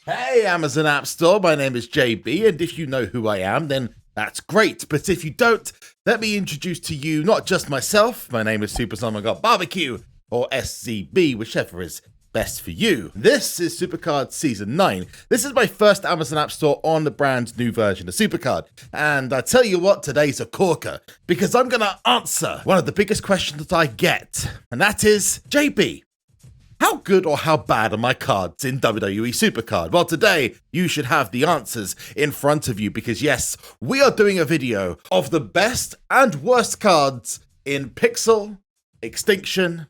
Hey Amazon App Store, my name is JB, and if you know who I am, then that's great. But if you don't, let me introduce to you not just myself. My name is Super Simon Got Barbecue, or SCB, whichever is best for you. This is SuperCard Season 9. This is my first Amazon App Store on the brand new version of SuperCard. And I tell you what, today's a corker, because I'm going to answer one of the biggest questions that I get, and that is, JB, how good or how bad are my cards in WWE SuperCard? Well, today you should have the answers in front of you because yes, we are doing a video of the best and worst cards in Pixel, Extinction,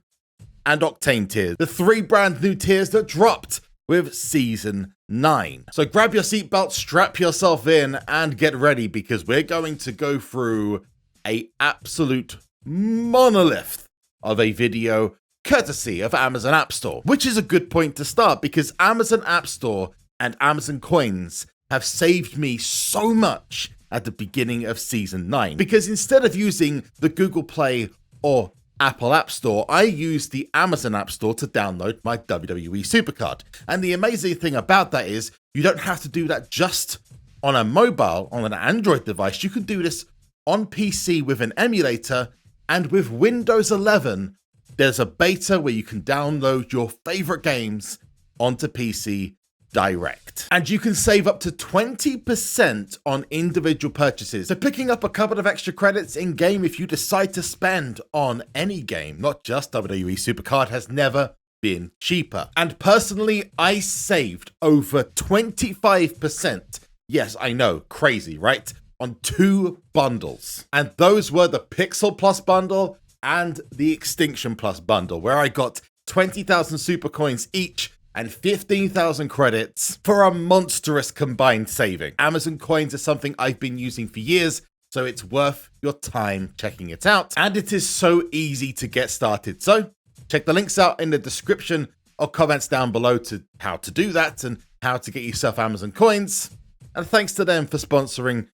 and Octane tiers. The three brand new tiers that dropped with Season 9. So grab your seatbelt, strap yourself in, and get ready because we're going to go through an absolute monolith of a video courtesy of Amazon App Store, which is a good point to start because Amazon App Store and Amazon Coins have saved me so much at the beginning of Season 9. Because instead of using the Google Play or Apple App Store, I used the Amazon App Store to download my WWE SuperCard. And the amazing thing about that is you don't have to do that just on a mobile, on an Android device. You can do this on PC with an emulator, and with Windows 11, there's a beta where you can download your favorite games onto PC direct. And you can save up to 20% on individual purchases. So picking up a couple of extra credits in game if you decide to spend on any game, not just WWE SuperCard, has never been cheaper. And personally, I saved over 25%. Yes, I know, crazy, right? On 2 bundles. And those were the Pixel Plus bundle and the Extinction Plus bundle, where I got 20,000 super coins each and 15,000 credits for a monstrous combined saving. Amazon Coins is something I've been using for years, so it's worth your time checking it out. And it is so easy to get started. So check the links out in the description or comments down below to how to do that and how to get yourself Amazon Coins. And thanks to them for sponsoring,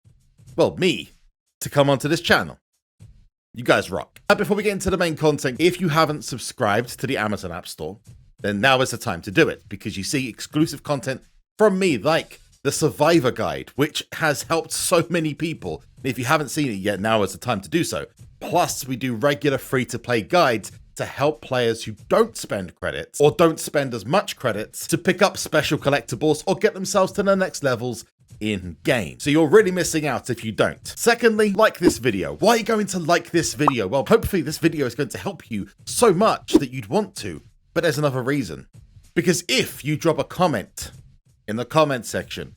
well, me, to come onto this channel. You guys rock. Before we get into the main content, if you haven't subscribed to the Amazon App Store, then now is the time to do it because you see exclusive content from me like the Survivor Guide, which has helped so many people. If you haven't seen it yet, now is the time to do so. Plus, we do regular free-to-play guides to help players who don't spend credits or don't spend as much credits to pick up special collectibles or get themselves to the next levels in game. So you're really missing out if you don't. Secondly, like this video. Why are you going to like this video? Well, hopefully this video is going to help you so much that you'd want to. But there's another reason. Because if you drop a comment in the comment section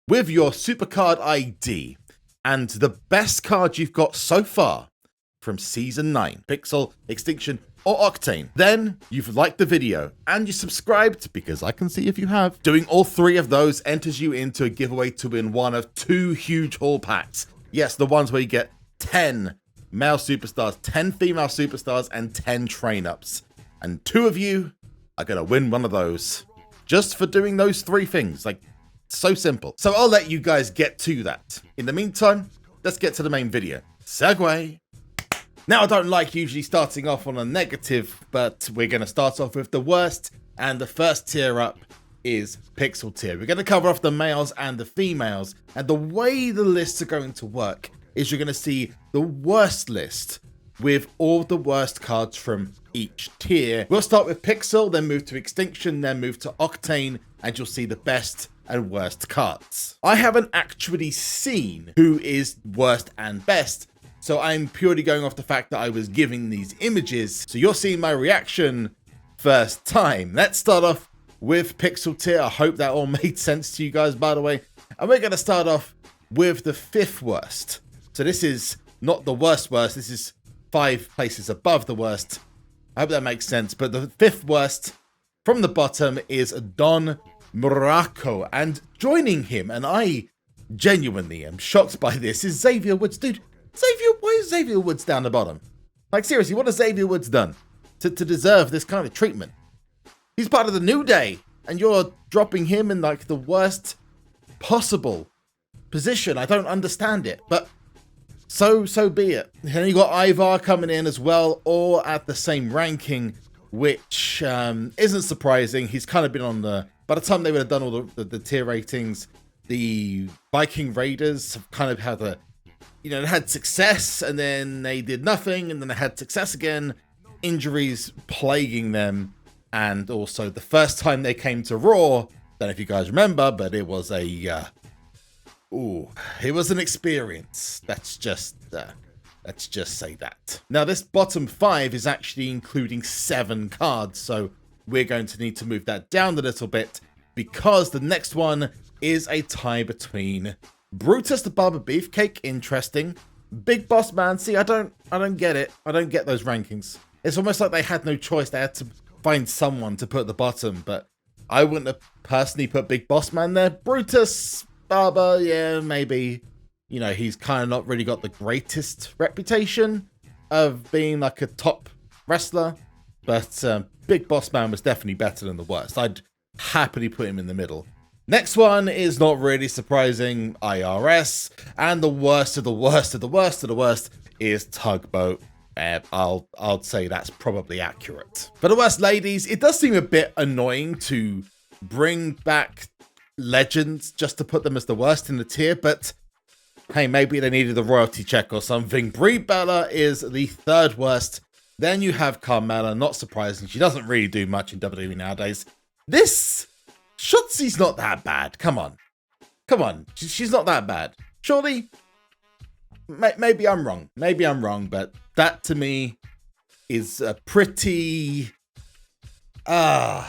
with your SuperCard ID and the best card you've got so far from Season 9, Pixel, Extinction, or Octane, then you've liked the video and you subscribed, because I can see if you have. Doing all 3 of those enters you into a giveaway to win one of 2 huge haul packs. Yes, the ones where you get 10 male superstars, 10 female superstars, and 10 train-ups. And 2 of you are going to win one of those just for doing those 3 things. Like, so simple. So I'll let you guys get to that. In the meantime, let's get to the main video. Segue. Now, I don't like usually starting off on a negative, but we're going to start off with the worst, and the first tier up is Pixel tier. We're going to cover off the males and the females, and the way the lists are going to work is you're going to see the worst list with all the worst cards from each tier. We'll start with Pixel, then move to Extinction, then move to Octane, and you'll see the best and worst cards. I haven't actually seen who is worst and best, so I'm purely going off the fact that I was giving these images. So you're seeing my reaction first time. Let's start off with Pixel tier. I hope that all made sense to you guys, by the way. And we're going to start off with the 5th worst. So this is not the worst. This is 5 places above the worst. I hope that makes sense. But the 5th worst from the bottom is Don Muraco. And joining him, and I genuinely am shocked by this, is Xavier Woods. Dude, why is Xavier Woods down the bottom? Like, seriously, what has Xavier Woods done to deserve this kind of treatment? He's part of the New Day, and you're dropping him in, like, the worst possible position. I don't understand it, but so be it. And you got Ivar coming in as well, all at the same ranking, which isn't surprising. He's kind of been on the by the time they would have done all the tier ratings, the Viking Raiders have kind of had a, you know, they had success and then they did nothing and then they had success again, injuries plaguing them. And also the first time they came to Raw, don't know if you guys remember, but it was a, it was an experience. Let's just say that. Now this bottom 5 is actually including 7 cards, so we're going to need to move that down a little bit because the next one is a tie between Brutus the Barber Beefcake, interesting. Big Boss Man, see, I don't get it. I don't get those rankings. It's almost like they had no choice. They had to find someone to put at the bottom, but I wouldn't have personally put Big Boss Man there. Brutus Barber, yeah, maybe. You know, he's kind of not really got the greatest reputation of being like a top wrestler, but Big Boss Man was definitely better than the worst. I'd happily put him in the middle. Next one is not really surprising, IRS, and the worst of the worst of the worst of the worst is Tugboat. I'll say that's probably accurate. For the worst ladies, it does seem a bit annoying to bring back legends just to put them as the worst in the tier, but hey, maybe they needed a royalty check or something. Brie Bella is the 3rd worst. Then you have Carmella, not surprising. She doesn't really do much in WWE nowadays. This Shotzi's not that bad. Come on. Come on. She's not that bad. Surely? Maybe I'm wrong. Maybe I'm wrong, but that to me is a pretty... I'm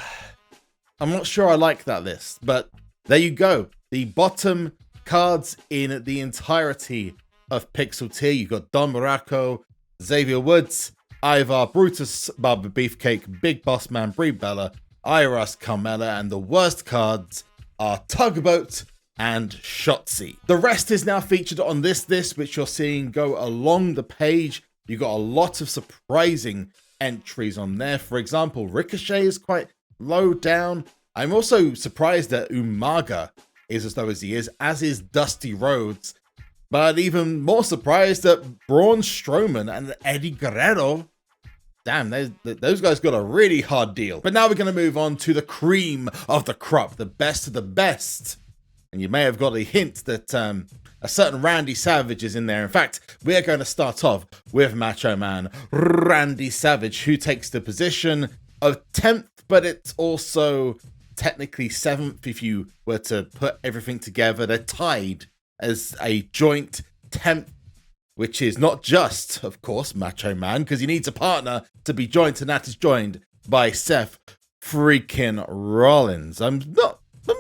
not sure I like that list, but there you go. The bottom cards in the entirety of Pixel Tier. You've got Don Morocco, Xavier Woods, Ivar, Brutus, Barber Beefcake, Big Boss Man, Brie Bella, Iras, Carmella, and the worst cards are Tugboat and Shotzi. The rest is now featured on this list, which you're seeing go along the page. You've got a lot of surprising entries on there. For example, Ricochet is quite low down. I'm also surprised that Umaga is as low as he is, as is Dusty Rhodes. But even more surprised that Braun Strowman and Eddie Guerrero, damn, those guys got a really hard deal. But now we're going to move on to the cream of the crop, the best of the best. And you may have got a hint that a certain Randy Savage is in there. In fact, we're going to start off with Macho Man Randy Savage, who takes the position of 10th, but it's also technically 7th if you were to put everything together. They're tied as a joint 10th, which is not just, of course, Macho Man, because he needs a partner to be joint, and that is joined by Seth freaking Rollins. I'm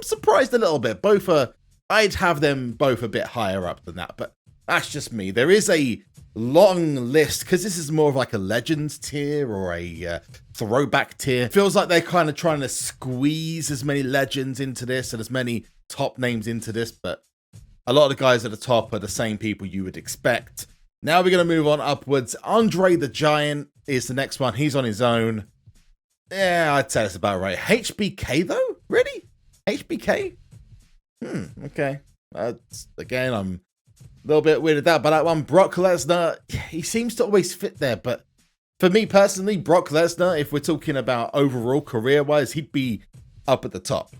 surprised a little bit. Both are, I'd have them both a bit higher up than that, but that's just me. There is a long list, because this is more of like a Legends tier or a throwback tier. Feels like they're kind of trying to squeeze as many legends into this and as many top names into this, but a lot of the guys at the top are the same people you would expect. Now we're going to move on upwards. Andre the Giant is the next one. He's on his own. Yeah, I'd say that's about right. HBK though? Really? HBK? Okay. Again, I'm a little bit weirded out by that one. Brock Lesnar, he seems to always fit there, but for me personally, Brock Lesnar, if we're talking about overall career-wise, he'd be up at the top.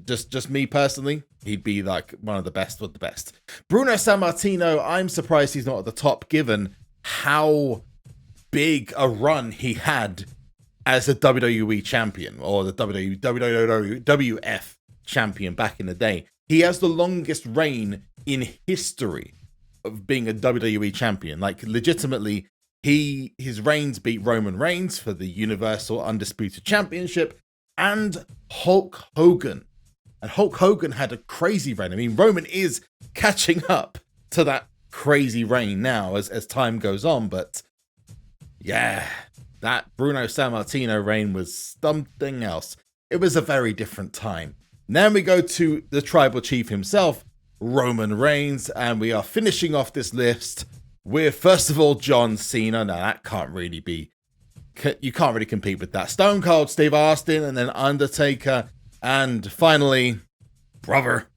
Just me personally, he'd be like one of the best of the best. Bruno Sammartino, I'm surprised he's not at the top given how big a run he had as a WWE champion or the WWF champion back in the day. He has the longest reign in history of being a WWE champion. Like legitimately, his reigns beat Roman Reigns for the Universal Undisputed Championship and Hulk Hogan. And Hulk Hogan had a crazy reign. I mean, Roman is catching up to that crazy reign now as time goes on. But yeah, that Bruno Sammartino reign was something else. It was a very different time. Then we go to the tribal chief himself, Roman Reigns, and we are finishing off this list with, first of all, John Cena. Now, that can't really be... You can't really compete with that. Stone Cold Steve Austin, and then Undertaker, and finally, brother,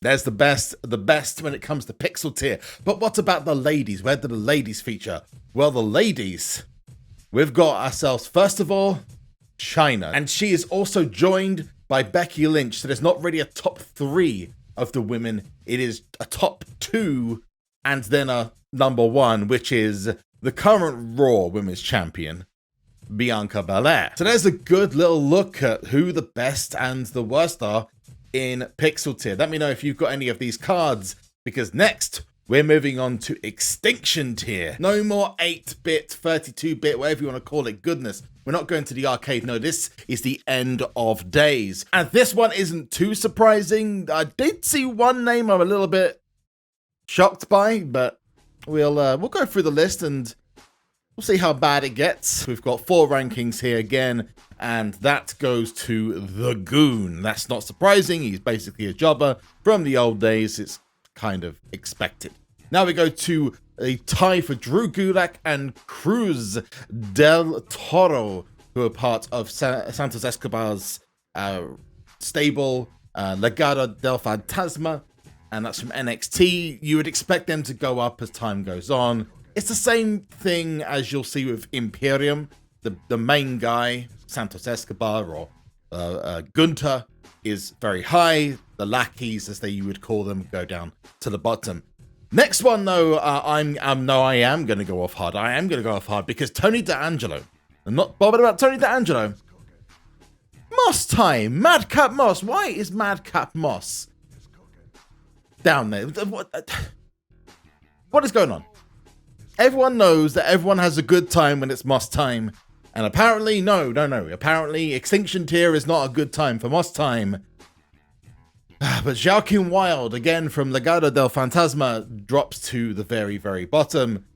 there's the best when it comes to Pixel Tier. But what about the ladies? Where do the ladies feature? Well, the ladies, we've got ourselves, first of all, Chyna, and she is also joined by Becky Lynch. So there's not really a top 3 of the women. It is a top 2 and then a number 1, which is the current Raw Women's Champion, Bianca Belair. So there's a good little look at who the best and the worst are in Pixel Tier. Let me know if you've got any of these cards, because next we're moving on to Extinction Tier. No more 8-bit, 32-bit, whatever you want to call it, goodness. We're not going to the arcade. No, this is the end of days. And this one isn't too surprising. I did see one name I'm a little bit shocked by, but we'll go through the list and we'll see how bad it gets. We've got 4 rankings here again, and that goes to the Goon. That's not surprising. He's basically a jobber from the old days. It's kind of expected. Now we go to a tie for Drew Gulak and Cruz del Toro, who are part of Santos Escobar's stable, Legado del Fantasma, and that's from NXT. You would expect them to go up as time goes on. It's the same thing as you'll see with Imperium. The main guy, Santos Escobar or Gunter, is very high. The lackeys, as you would call them, go down to the bottom. Next one, though, I am going to go off hard. I am going to go off hard because Tony D'Angelo. I'm not bothered about Tony D'Angelo. Moss time. Madcap Moss. Why is Madcap Moss down there? What is going on? Everyone knows that everyone has a good time when it's Moss time. And apparently, no. Apparently, Extinction Tier is not a good time for Moss time. But Joaquin Wilde, again from Legado del Fantasma, drops to the very, very bottom.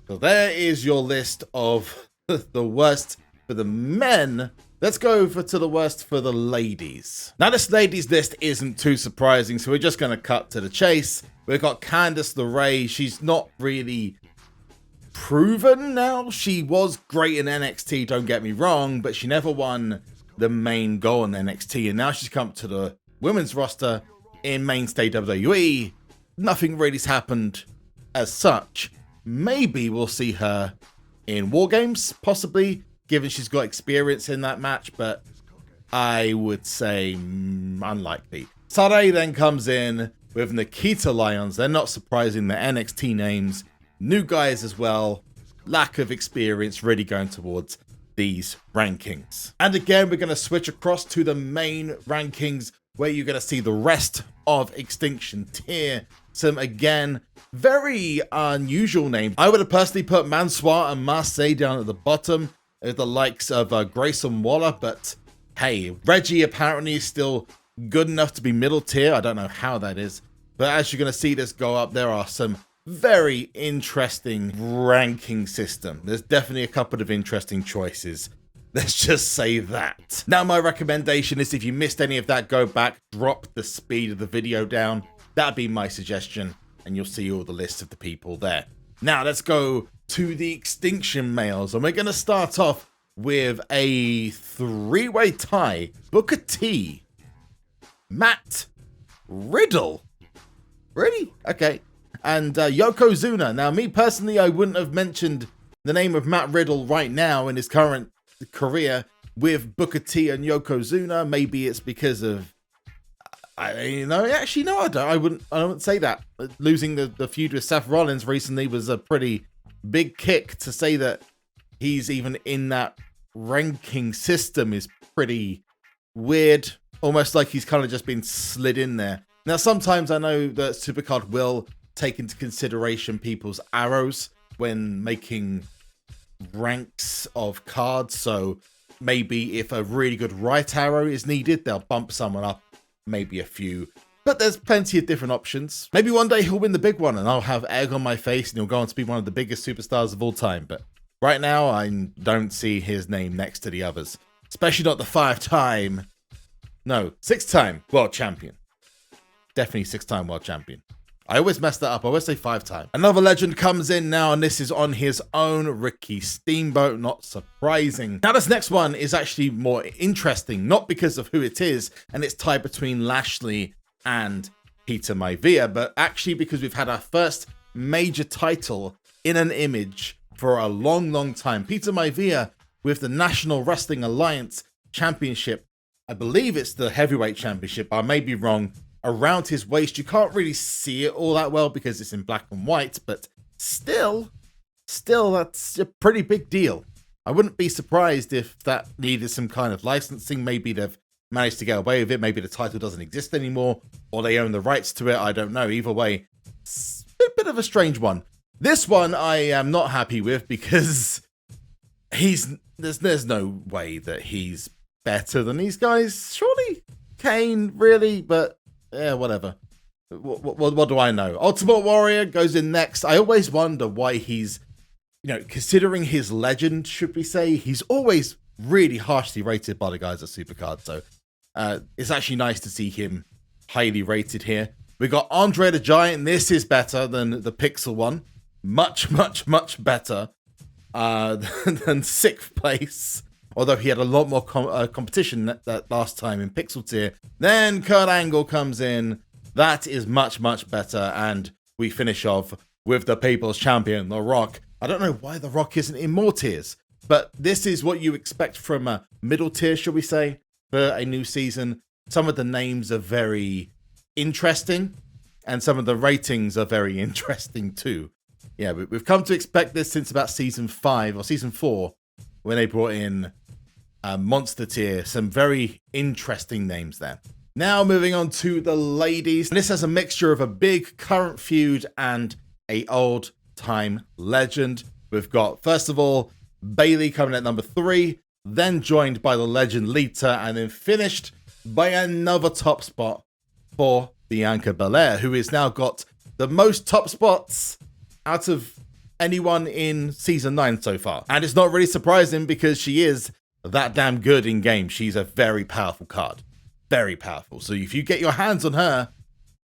So there is your list of the worst for the men. Let's go over to the worst for the ladies. Now, this ladies list isn't too surprising, so we're just going to cut to the chase. We've got Candice LeRae. She's not really proven now. She was great in NXT, don't get me wrong, but she never won the main goal in NXT, and now she's come to the women's roster in mainstay WWE. Nothing really's happened as such. Maybe we'll see her in War Games, possibly, given she's got experience in that match, but I would say unlikely. Sarai then comes in with Nikita Lyons. They're not surprising, the NXT names. New guys as well. Lack of experience really going towards these rankings. And again, we're going to switch across to the main rankings, where you're going to see the rest of Extinction Tier. Some, again, very unusual names. I would have personally put Mansoor and Marseille down at the bottom, as the likes of Grayson Waller, but hey, Reggie apparently is still good enough to be middle tier. I don't know how that is, but as you're going to see this go up, there are some very interesting ranking system. There's definitely a couple of interesting choices. Let's just say that. Now, my recommendation is if you missed any of that, go back, drop the speed of the video down. That'd be my suggestion, and you'll see all the lists of the people there. Now, let's go to the Extinction males, and we're going to start off with a 3-way tie. Booker T, Matt Riddle. Really? Okay. And Yokozuna. Now, me personally, I wouldn't have mentioned the name of Matt Riddle right now in his current career with Booker T and Yokozuna. Maybe it's because of, actually no, I don't. I wouldn't say that. Losing the feud with Seth Rollins recently was a pretty big kick. To say that he's even in that ranking system is pretty weird. Almost like he's kind of just been slid in there. Now, sometimes I know that SuperCard will take into consideration people's arrows when making ranks of cards. So maybe if a really good right arrow is needed, they'll bump someone up, maybe a few. But there's plenty of different options. Maybe one day he'll win the big one and I'll have egg on my face and he'll go on to be one of the biggest superstars of all time. But right now, I don't see his name next to the others. Especially not the 6-time world champion. Definitely 6-time world champion. I always mess that up. I always say 5-time. Another legend comes in now, and this is on his own, Ricky Steamboat. Not surprising. Now, this next one is actually more interesting, not because of who it is, and it's tied between Lashley and Peter Maivia, but actually because we've had our first major title in an image for a long, long time. Peter Maivia with the National Wrestling Alliance Championship I believe it's the heavyweight championship. I may be wrong. Around his waist, you can't really see it all that well because it's in black and white, but still, that's a pretty big deal. I wouldn't be surprised if that needed some kind of licensing. Maybe they've managed to get away with it. Maybe the title doesn't exist anymore, or they own the rights to it. I don't know. Either way, it's a bit of a strange one. This one I am not happy with because there's no way that he's better than these guys. Surely Kane, really? But yeah, whatever. What do I know? Ultimate Warrior goes in next. I always wonder why he's, considering his legend, should we say, he's always really harshly rated by the guys at SuperCard. So it's actually nice to see him highly rated here. We got Andre the Giant. This is better than the Pixel one. Much, much, much better than 6th place. Although he had a lot more competition that last time in Pixel tier. Then Kurt Angle comes in. That is much, much better. And we finish off with the People's Champion, The Rock. I don't know why The Rock isn't in more tiers, but this is what you expect from a middle tier, shall we say, for a new season. Some of the names are very interesting, and some of the ratings are very interesting too. Yeah, we've come to expect this since about season 5 or season 4, when they brought in Monster tier. Some very interesting names there. Now moving on to the ladies. This has a mixture of a big current feud and a old time legend. We've got, first of all, Bayley coming at number 3, then joined by the legend Lita, and then finished by another top spot for Bianca Belair, who has now got the most top spots out of anyone in season 9 so far. And it's not really surprising because she is that damn good in game. She's a very powerful card. Very powerful. So if you get your hands on her,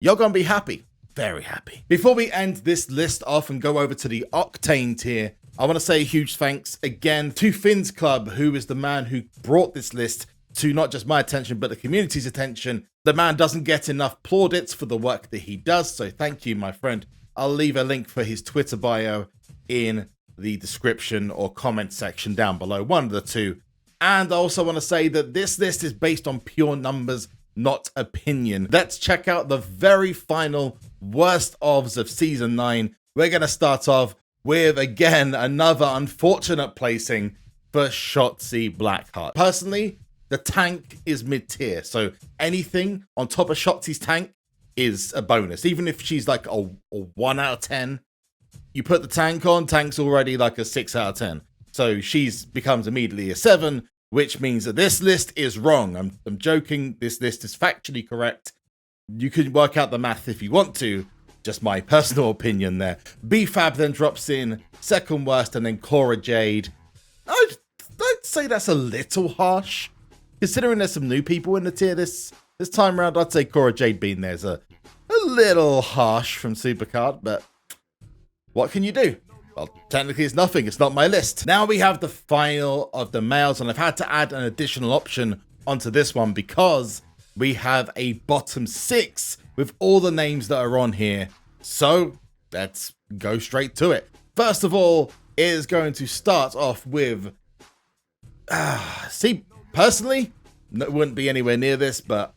you're going to be happy. Very happy. Before we end this list off and go over to the Octane tier, I want to say a huge thanks again to Finn's Club, who is the man who brought this list to not just my attention, but the community's attention. The man doesn't get enough plaudits for the work that he does. So thank you, my friend. I'll leave a link for his Twitter bio in the description or comment section down below, one of the two. And I also want to say that this list is based on pure numbers, not opinion. Let's check out the very final worst ofs of season 9. We're going to start off with, again, another unfortunate placing for Shotzi Blackheart. Personally, the tank is mid-tier, so anything on top of Shotzi's tank is a bonus. Even if she's like a 1 out of 10, you put the tank on, tank's already like a 6 out of 10. So she's becomes immediately a 7, which means that this list is wrong. I'm joking. This list is factually correct. You can work out the math if you want to. Just my personal opinion there. B-Fab then drops in second worst, and then Cora Jade. I'd say that's a little harsh. Considering there's some new people in the tier this time around, I'd say Cora Jade being there's a little harsh from SuperCard, but what can you do? Well, technically it's nothing. It's not my list. Now we have the final of the males, and I've had to add an additional option onto this one because we have a bottom 6 with all the names that are on here. So let's go straight to it. First of all, it is going to start off with... see, personally, it wouldn't be anywhere near this, but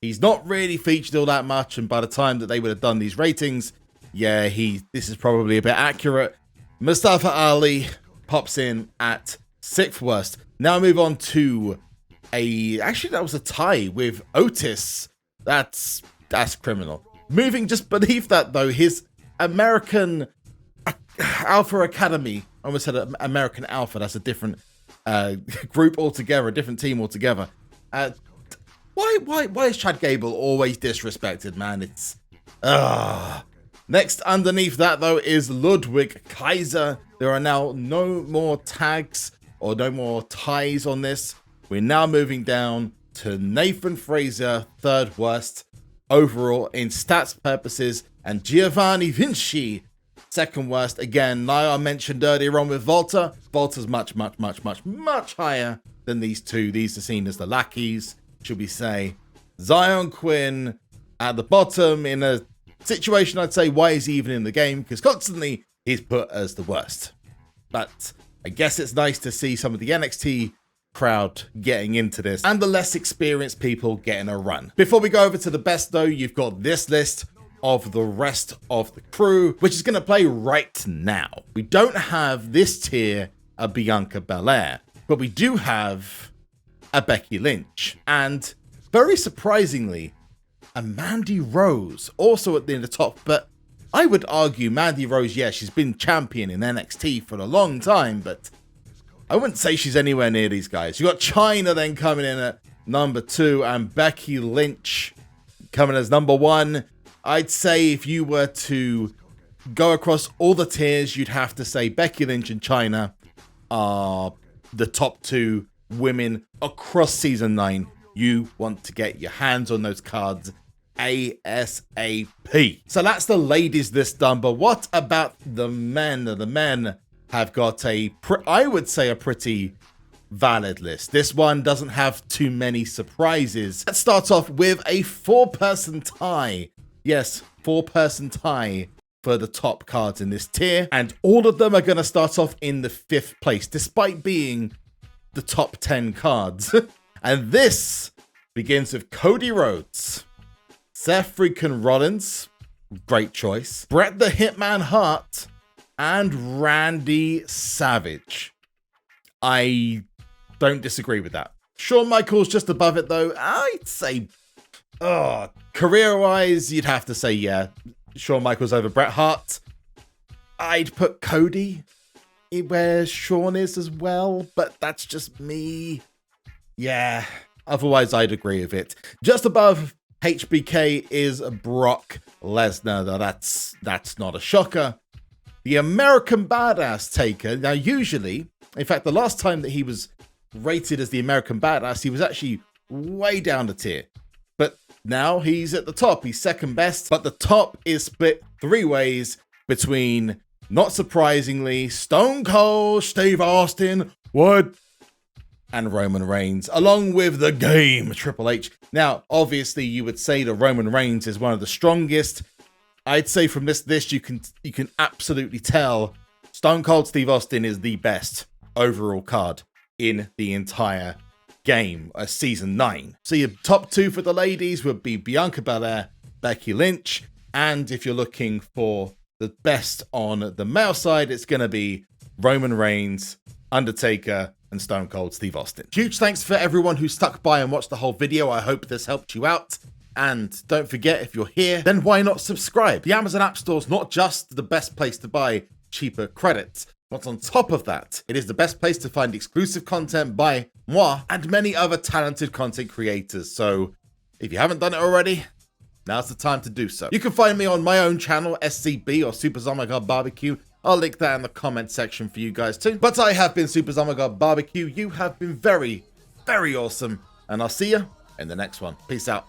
he's not really featured all that much, and by the time that they would have done these ratings, yeah, this is probably a bit accurate. Mustafa Ali pops in at 6th worst. Now move on to actually that was a tie with Otis. That's criminal. Moving just beneath that though, his American Alpha Academy. I almost said American Alpha. That's a different group altogether, a different team altogether. Why is Chad Gable always disrespected, man? It's Next underneath that though is Ludwig Kaiser. There are now no more tags or no more ties on this. We're now moving down to Nathan Fraser, 3rd worst overall in stats purposes, and Giovanni Vinci, 2nd worst. Again, like I mentioned earlier on with Volta, Volta's much higher than these two. These are seen as the lackeys, should we say. Zion Quinn at the bottom in a situation I'd say, why is he even in the game? Because constantly he's put as the worst. But I guess it's nice to see some of the NXT crowd getting into this and the less experienced people getting a run. Before we go over to the best though, you've got this list of the rest of the crew, which is going to play right now. We don't have this tier a Bianca Belair, but we do have a Becky Lynch, and very surprisingly, a Mandy Rose also in the top. But I would argue Mandy Rose, yeah, she's been champion in NXT for a long time, but I wouldn't say she's anywhere near these guys. You got Chyna then coming in at number 2 and Becky Lynch coming as number 1. I'd say if you were to go across all the tiers, you'd have to say Becky Lynch and Chyna are the top 2 women across season 9. You want to get your hands on those cards ASAP. So that's the ladies list done, but what about the men? The men have got I would say a pretty valid list. This one doesn't have too many surprises. Let's start off with a 4-person tie. Yes, 4-person tie for the top cards in this tier, and all of them are going to start off in the 5th place, despite being the top 10 cards. And this begins with Cody Rhodes, Seth freaking Rollins, great choice, Bret the Hitman Hart, and Randy Savage. I don't disagree with that. Shawn Michaels just above it though. I'd say, career-wise, you'd have to say, yeah, Shawn Michaels over Bret Hart. I'd put Cody where Shawn is as well, but that's just me. Yeah, otherwise I'd agree with it. Just above HBK is Brock Lesnar. Now that's not a shocker. The American Badass Taker. Now usually, in fact, the last time that he was rated as the American Badass, he was actually way down the tier. But now he's at the top. He's second best, but the top is split 3 ways between, not surprisingly, Stone Cold Steve Austin, and Roman Reigns, along with the Game, Triple H. Now, obviously, you would say that Roman Reigns is one of the strongest. I'd say from this list, you can absolutely tell Stone Cold Steve Austin is the best overall card in the entire game, season 9. So your top 2 for the ladies would be Bianca Belair, Becky Lynch, and if you're looking for the best on the male side, it's going to be Roman Reigns, Undertaker, and Stone Cold Steve Austin. Huge thanks for everyone who stuck by and watched the whole video. I hope this helped you out. And don't forget, if you're here, then why not subscribe? The Amazon App Store is not just the best place to buy cheaper credits, but on top of that, it is the best place to find exclusive content by moi and many other talented content creators. So if you haven't done it already, now's the time to do so. You can find me on my own channel, SCB or Super Zombie God Barbecue. I'll link that in the comment section for you guys too. But I have been Super Zombie God Barbecue. You have been very, very awesome. And I'll see you in the next one. Peace out.